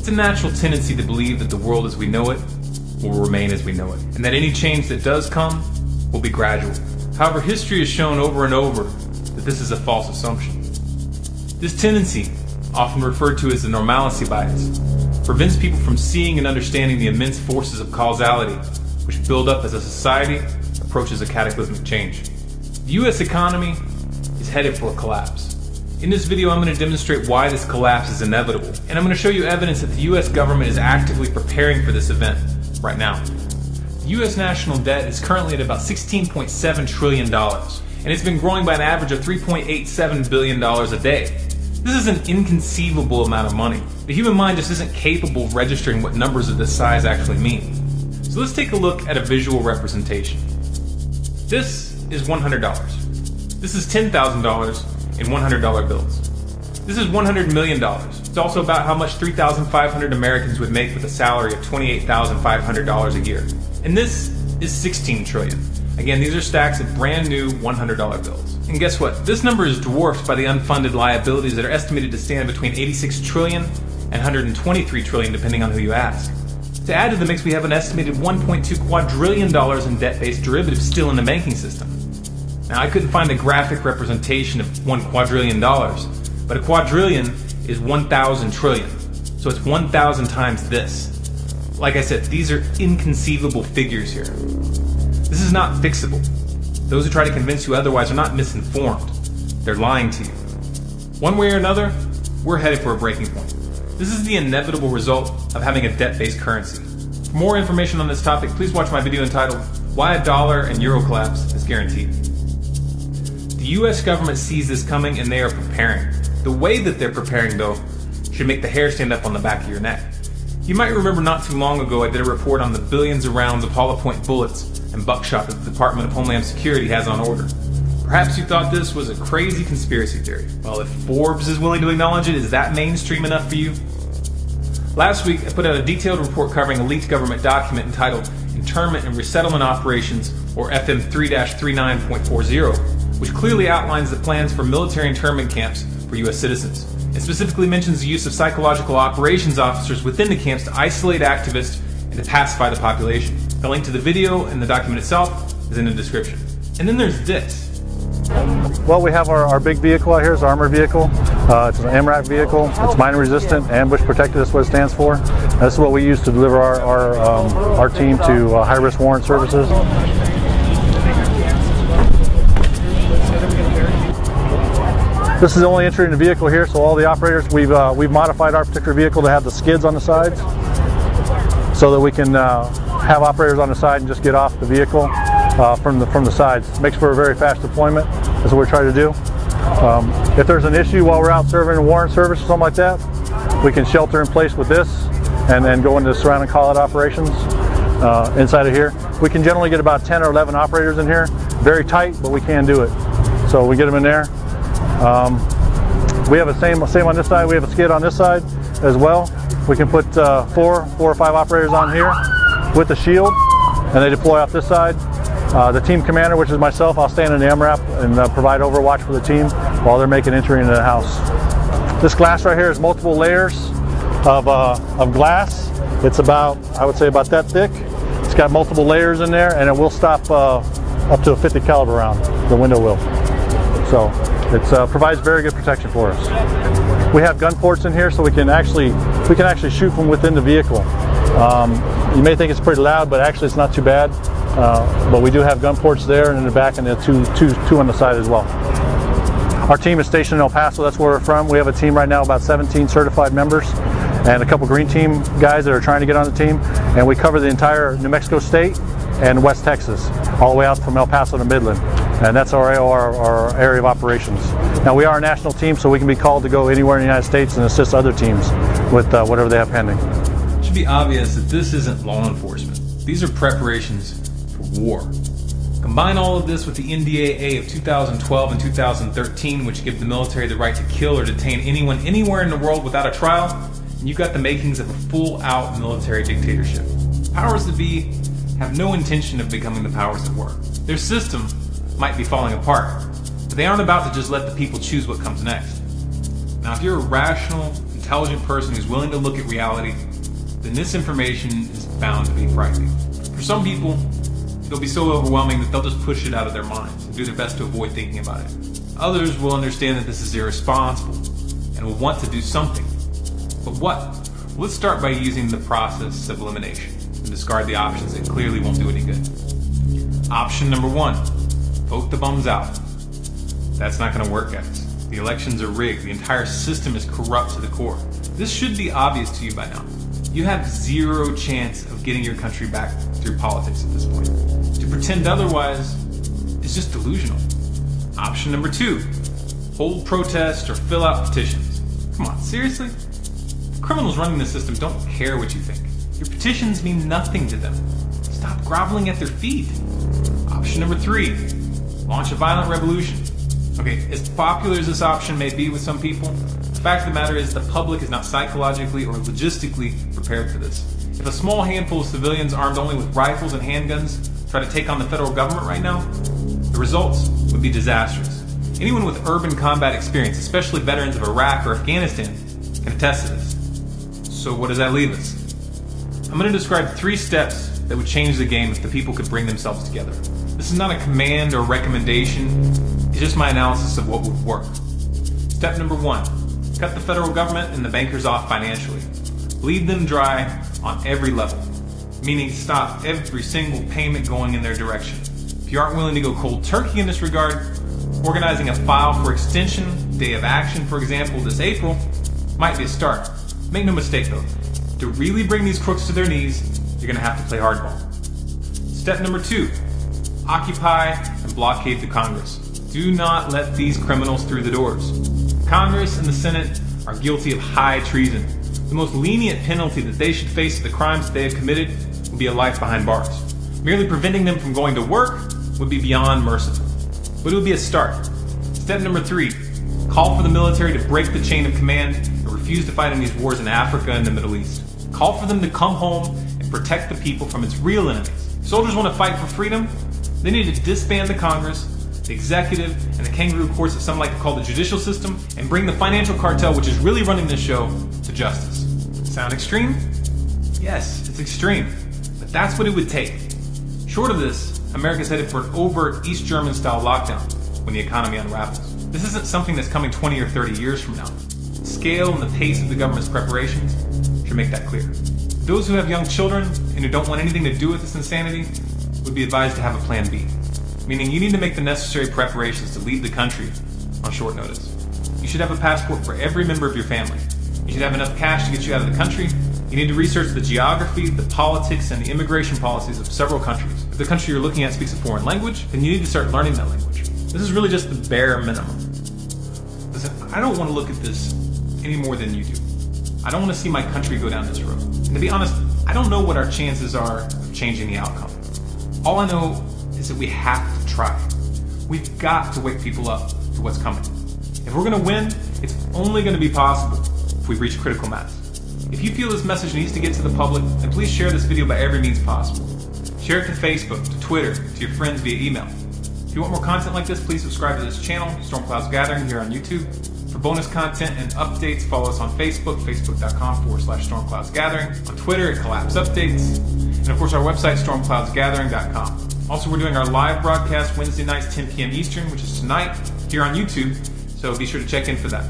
It's a natural tendency to believe that the world as we know it will remain as we know it, and that any change that does come will be gradual. However, history has shown over and over that this is a false assumption. This tendency, often referred to as the normalcy bias, prevents people from seeing and understanding the immense forces of causality which build up as a society approaches a cataclysmic change. The U.S. economy is headed for a collapse. In this video, I'm going to demonstrate why this collapse is inevitable, and I'm going to show you evidence that the U.S. government is actively preparing for this event right now. The U.S. national debt is currently at about $16.7 trillion, and it's been growing by an average of $3.87 billion a day. This is an inconceivable amount of money. The human mind just isn't capable of registering what numbers of this size actually mean. So let's take a look at a visual representation. This is $100. This is $10,000 in $100 bills. This is $100 million. It's also about how much 3,500 Americans would make with a salary of $28,500 a year. And this is 16 trillion. Again, these are stacks of brand new $100 bills. And guess what? This number is dwarfed by the unfunded liabilities that are estimated to stand between 86 trillion and 123 trillion, depending on who you ask. To add to the mix, we have an estimated $1.2 quadrillion in debt-based derivatives still in the banking system. Now, I couldn't find a graphic representation of $1 quadrillion, but a quadrillion is 1,000 trillion. So it's 1,000 times this. Like I said, these are inconceivable figures here. This is not fixable. Those who try to convince you otherwise are not misinformed. They're lying to you. One way or another, we're headed for a breaking point. This is the inevitable result of having a debt-based currency. For more information on this topic, please watch my video entitled Why a Dollar and Euro Collapse is Guaranteed. The US government sees this coming and they are preparing. The way that they're preparing, though, should make the hair stand up on the back of your neck. You might remember not too long ago I did a report on the billions of rounds of hollow point bullets and buckshot that the Department of Homeland Security has on order. Perhaps you thought this was a crazy conspiracy theory. Well, if Forbes is willing to acknowledge it, is that mainstream enough for you? Last week, I put out a detailed report covering a leaked government document entitled Internment and Resettlement Operations, or FM 3-39.40, which clearly outlines the plans for military internment camps for U.S. citizens. It specifically mentions the use of psychological operations officers within the camps to isolate activists and to pacify the population. The link to the video and the document itself is in the description. And then there's this. Well, we have our big vehicle out here. It's an armored vehicle. It's an MRAP vehicle. It's mine resistant, ambush protected. That's what it stands for. This is what we use to deliver our team to high-risk warrant services. This is the only entry in the vehicle here, so all the operators, we've modified our particular vehicle to have the skids on the sides so that we can have operators on the side and just get off the vehicle from the sides. It makes for a very fast deployment. That's what we're trying to do. If there's an issue while we're out serving a warrant service or something like that, we can shelter in place with this and then go into surround and call out operations inside of here. We can generally get about 10 or 11 operators in here. Very tight, but we can do it. So we get them in there. We have a same on this side. We have a skid on this side as well. We can put four or five operators on here with a shield, and they deploy off this side. The team commander, which is myself, I'll stand in the MRAP and provide overwatch for the team while they're making entry into the house. This glass right here is multiple layers of glass. It's about, I would say, about that thick. It's got multiple layers in there, and it will stop up to a 50 caliber round. The window will. So it provides very good protection for us. We have gun ports in here, so we can actually shoot from within the vehicle. You may think it's pretty loud, but actually it's not too bad. But we do have gun ports there and in the back, and two on the side as well. Our team is stationed in El Paso. That's where we're from. We have a team right now, about 17 certified members, and a couple green team guys that are trying to get on the team. And we cover the entire New Mexico state and West Texas, all the way out from El Paso to Midland. And that's our area of operations. Now, we are a national team, so we can be called to go anywhere in the United States and assist other teams with whatever they have pending. It should be obvious that this isn't law enforcement. These are preparations for war. Combine all of this with the NDAA of 2012 and 2013, which give the military the right to kill or detain anyone anywhere in the world without a trial, and you've got the makings of a full-out military dictatorship. Powers that be have no intention of becoming the powers that were. Their system might be falling apart, but they aren't about to just let the people choose what comes next. Now, if you're a rational, intelligent person who's willing to look at reality, then this information is bound to be frightening. For some people, it'll be so overwhelming that they'll just push it out of their minds and do their best to avoid thinking about it. Others will understand that this is irresponsible and will want to do something. But what? Well, let's start by using the process of elimination and discard the options that clearly won't do any good. Option number 1, vote the bums out. That's not going to work, guys. The elections are rigged. The entire system is corrupt to the core. This should be obvious to you by now. You have zero chance of getting your country back through politics at this point. To pretend otherwise is just delusional. Option number 2, hold protests or fill out petitions. Come on, seriously? The criminals running the system don't care what you think. Your petitions mean nothing to them. Stop groveling at their feet. Option number 3, launch a violent revolution. Okay, as popular as this option may be with some people, the fact of the matter is the public is not psychologically or logistically prepared for this. If a small handful of civilians armed only with rifles and handguns try to take on the federal government right now, the results would be disastrous. Anyone with urban combat experience, especially veterans of Iraq or Afghanistan, can attest to this. So what does that leave us? I'm going to describe 3 steps that would change the game if the people could bring themselves together. This is not a command or recommendation, it's just my analysis of what would work. Step number 1, cut the federal government and the bankers off financially. Bleed them dry on every level, meaning stop every single payment going in their direction. If you aren't willing to go cold turkey in this regard, organizing a file for extension, day of action, for example, this April, might be a start. Make no mistake though, to really bring these crooks to their knees, you're going to have to play hardball. Step number 2, occupy and blockade the Congress. Do not let these criminals through the doors. Congress and the Senate are guilty of high treason. The most lenient penalty that they should face for the crimes that they have committed would be a life behind bars. Merely preventing them from going to work would be beyond merciful. But it would be a start. Step number 3, call for the military to break the chain of command and refuse to fight in these wars in Africa and the Middle East. Call for them to come home and protect the people from its real enemies. If soldiers want to fight for freedom, they need to disband the Congress, the executive, and the kangaroo courts that some like to call the judicial system, and bring the financial cartel, which is really running this show, to justice. Sound extreme? Yes, it's extreme, but that's what it would take. Short of this, America's headed for an overt East German-style lockdown when the economy unravels. This isn't something that's coming 20 or 30 years from now. The scale and the pace of the government's preparations should make that clear. Those who have young children and who don't want anything to do with this insanity would be advised to have a plan B, meaning you need to make the necessary preparations to leave the country on short notice. You should have a passport for every member of your family. You should have enough cash to get you out of the country. You need to research the geography, the politics, and the immigration policies of several countries. If the country you're looking at speaks a foreign language, then you need to start learning that language. This is really just the bare minimum. Listen, I don't want to look at this any more than you do. I don't want to see my country go down this road. And to be honest, I don't know what our chances are of changing the outcome. All I know is that we have to try. We've got to wake people up to what's coming. If we're going to win, it's only going to be possible if we reach critical mass. If you feel this message needs to get to the public, then please share this video by every means possible. Share it to Facebook, to Twitter, to your friends via email. If you want more content like this, please subscribe to this channel, Storm Clouds Gathering, here on YouTube. For bonus content and updates, follow us on Facebook, facebook.com/StormCloudsGathering. On Twitter at Collapse Updates. And of course our website, stormcloudsgathering.com. Also, we're doing our live broadcast Wednesday nights, 10 p.m. Eastern, which is tonight, here on YouTube. So be sure to check in for that.